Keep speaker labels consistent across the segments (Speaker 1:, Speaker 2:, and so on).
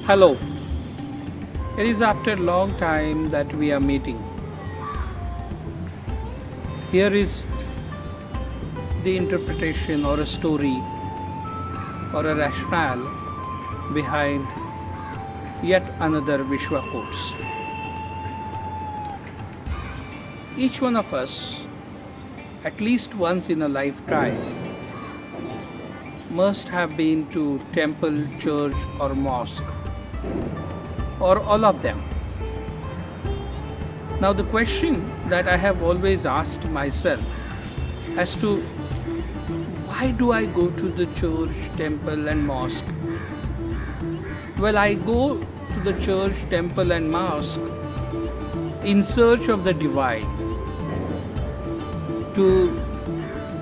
Speaker 1: Hello. It is after a long time that we are meeting. Here is the interpretation or a story or a rationale behind yet another VishwaQuotes. Each one of us, at least once in a lifetime, must have been to temple, church or mosque, or all of them. Now the question that I have always asked myself as to why do I go to the church, temple and mosque? Well, I go to the church, temple and mosque in search of the divine, to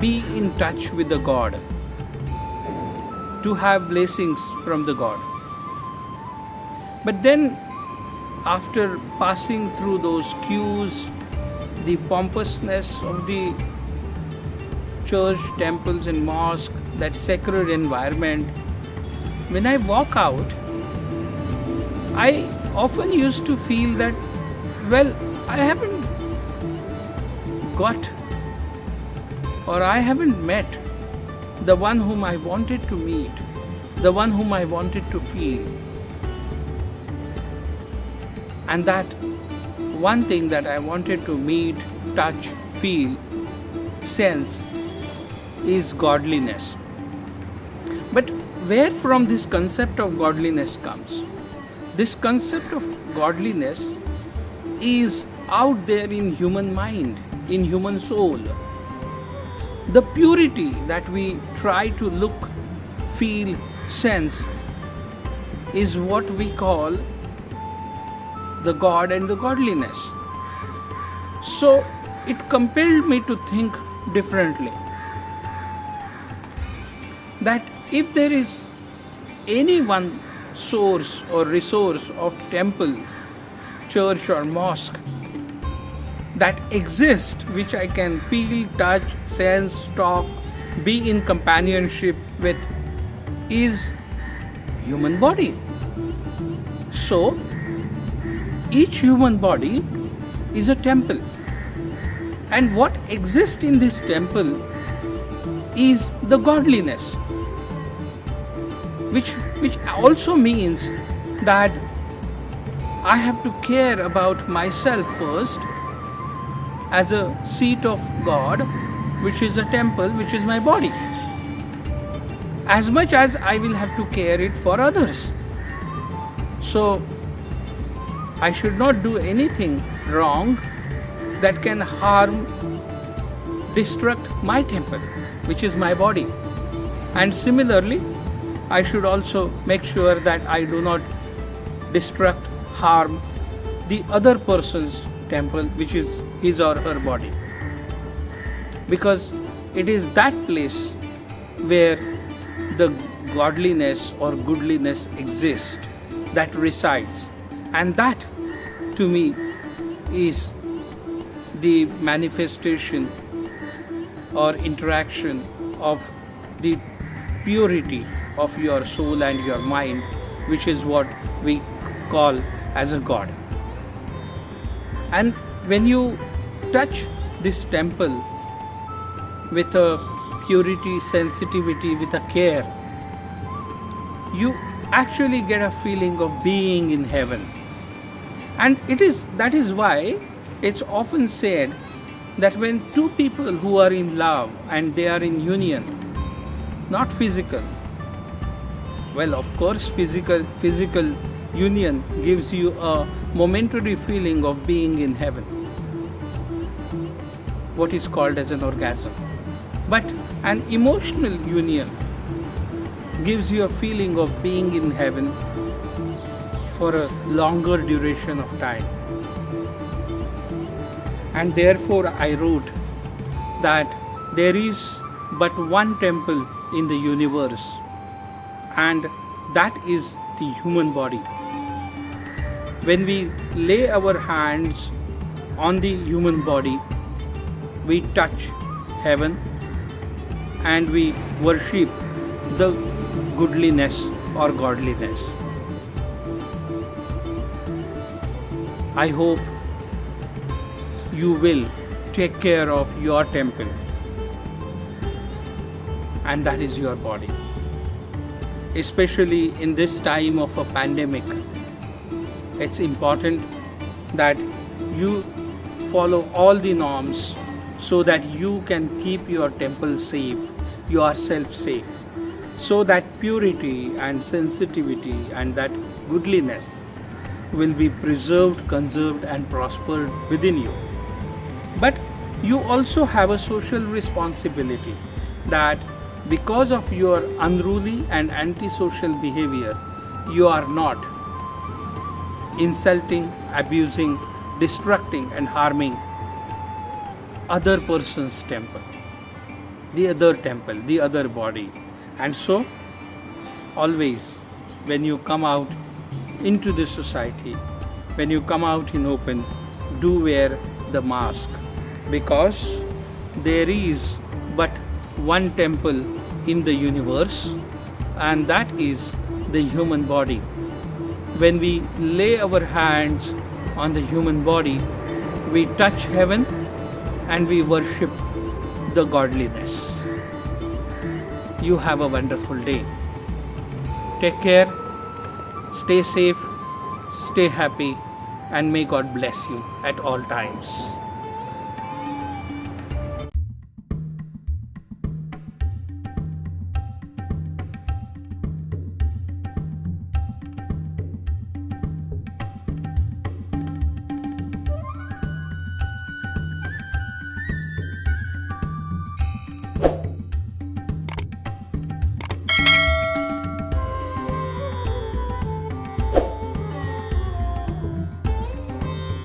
Speaker 1: be in touch with the God, to have blessings from the God. But then, after passing through those queues, the pompousness of the church, temples and mosque, that sacred environment, when I walk out, I often used to feel that, well, I haven't got or I haven't met the one whom I wanted to meet, the one whom I wanted to feel. And that one thing that I wanted to meet, touch, feel, sense is godliness. But where from this concept of godliness comes? This concept of godliness is out there in human mind, in human soul. The purity that we try to look, feel, sense is what we call the God and the godliness. So it compelled me to think differently. That if there is any one source or resource of temple, church or mosque that exists, which I can feel, touch, sense, talk, be in companionship with, is human body. So each human body is a temple, and what exists in this temple is the godliness, which also means that I have to care about myself first as a seat of God, which is a temple, which is my body, as much as I will have to care it for others. So I should not do anything wrong that can harm, destruct my temple, which is my body. And similarly, I should also make sure that I do not destruct, harm the other person's temple, which is his or her body. Because it is that place where the godliness or goodliness exists, that resides. And that, to me, is the manifestation or interaction of the purity of your soul and your mind, which is what we call as a God. And when you touch this temple with a purity, sensitivity, with a care, you actually get a feeling of being in heaven. And that is why it's often said that when two people who are in love and they are in union, not physical, well, of course, physical union gives you a momentary feeling of being in heaven, what is called as an orgasm. But an emotional union gives you a feeling of being in heaven for a longer duration of time. And therefore I wrote that there is but one temple in the universe, and that is the human body. When we lay our hands on the human body, we touch heaven and we worship the goodliness or godliness. I hope you will take care of your temple, and that is your body. Especially in this time of a pandemic, it's important that you follow all the norms so that you can keep your temple safe, yourself safe, so that purity and sensitivity and that goodliness will be preserved, conserved, and prospered within you. But you also have a social responsibility that because of your unruly and antisocial behavior, you are not insulting, abusing, destructing, and harming other person's temple, the other body. And so, always when you come out into the society, when you come out in open, do wear the mask, because there is but one temple in the universe, and that is the human body. When we lay our hands on the human body, we touch heaven and we worship the godliness. You have a wonderful day. Take care, stay safe, stay happy, and may God bless you at all times.